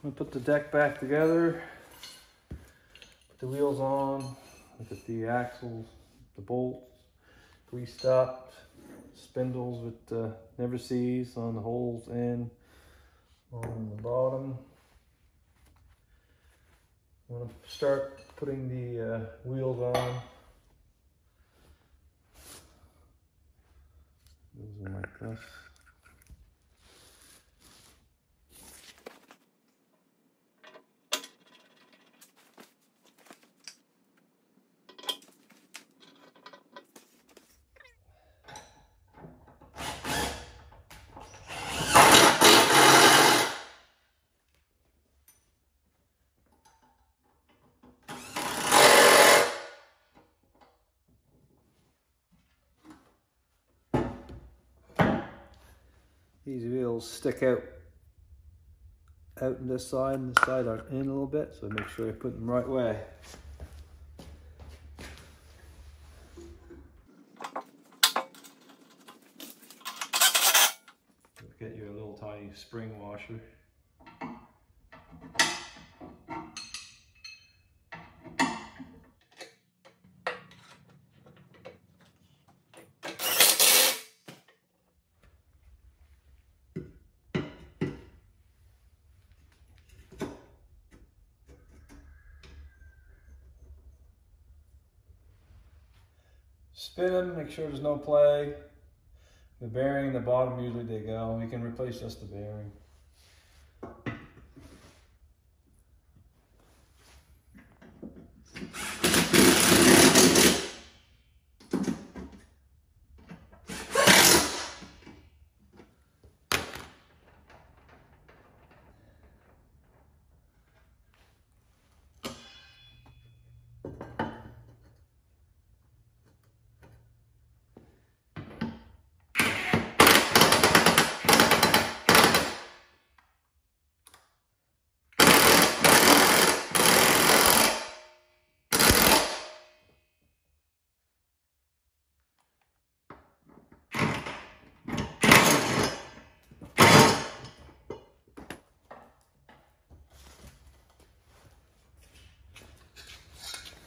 I'm gonna put the deck back together, put the wheels on, look at the axles, the bolts, greased up, spindles with never sees on the holes in, on the bottom. I'm gonna start putting the wheels on. Goes in like this. These wheels stick out in this side, and this side are in a little bit, so make sure I put them the right way. Get your little tiny spring washer. Spin them, make sure there's no play. The bearing, the bottom, usually they go. You can replace just the bearing.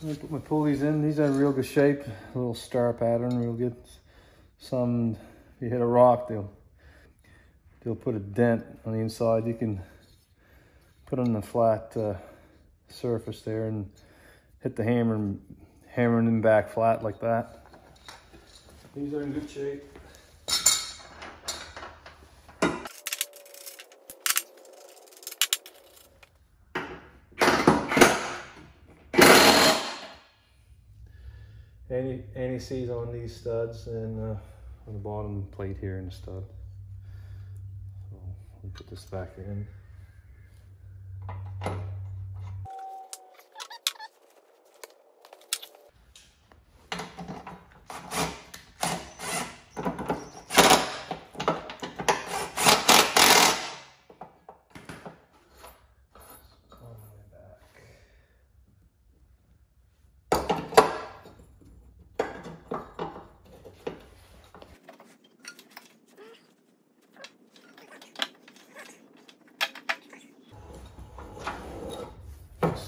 I'm gonna put my pulleys in. These are in real good shape. A little star pattern, real good. Some, if you hit a rock, they'll put a dent on the inside. You can put on a flat surface there and hit the hammer and hammering them back flat like that. These are in good shape. Anti-seize on these studs and on the bottom plate here in the stud. So let me put this back in.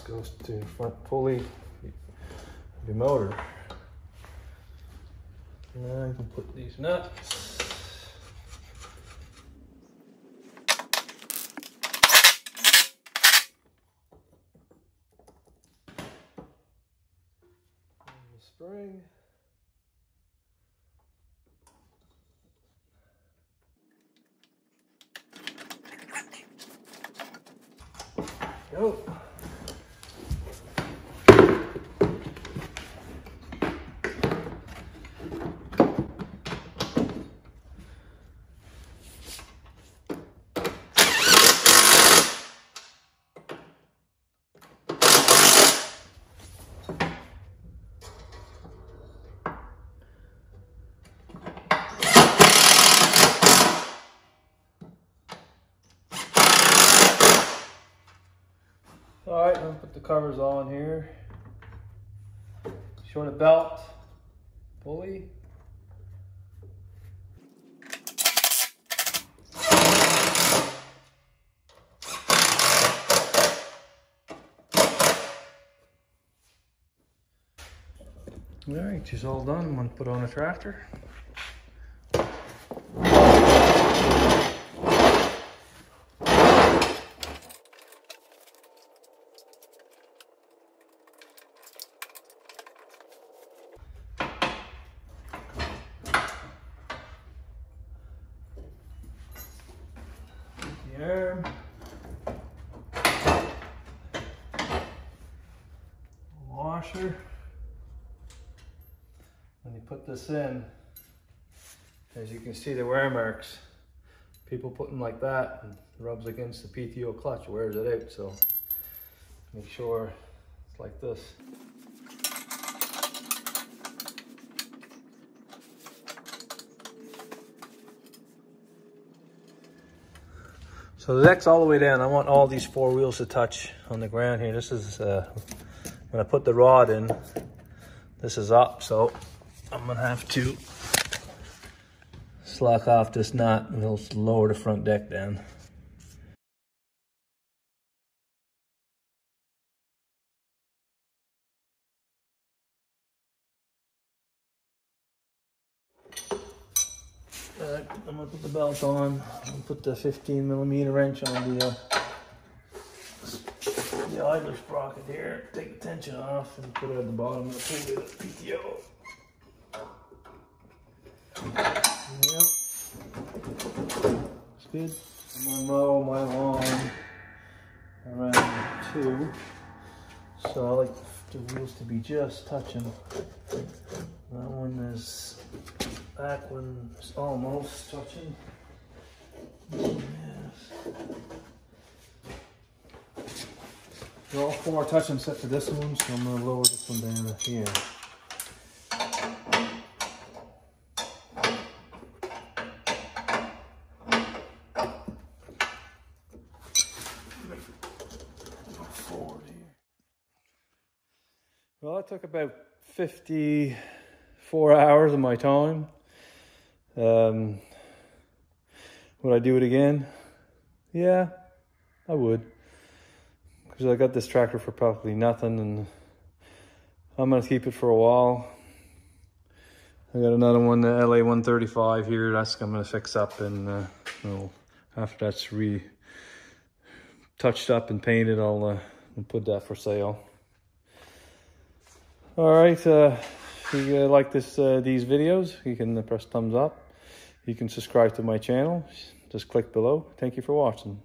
Goes to the front pulley of your motor. Now you can put these nuts. And the spring. Go. Alright, I'm gonna put the covers on here. Short a belt, pulley. All right, she's all done. I'm gonna put on a tractor. The arm. Washer. When you put this in, as you can see the wear marks, people put them like that and rubs against the PTO clutch, wears it out, so make sure it's like this. So the deck's all the way down. I want all these four wheels to touch on the ground here. This is, when I put the rod in, this is up, so I'm gonna have to slack off this nut and it'll lower the front deck down. I'm gonna put the belt on. I'm gonna put the 15mm wrench on the idler sprocket here. Take the tension off and put it at the bottom of the pulley of the PTO. Yep. It's good. I'm gonna mow my lawn around 2. So I like the wheels to be just touching. That one is, back one is almost touching. Yes. They're all 4 touching except for this one, so I'm gonna lower this one down to here. Well, that took about 54 hours of my time. Would I do it again? Yeah, I would. Because I got this tractor for probably nothing, and I'm going to keep it for a while. I got another one, the LA165 here. That's I'm going to fix up, and after that's touched up and painted, I'll put that for sale. All right, if you like these videos, you can press thumbs up. You can subscribe to my channel. Just click below. Thank you for watching.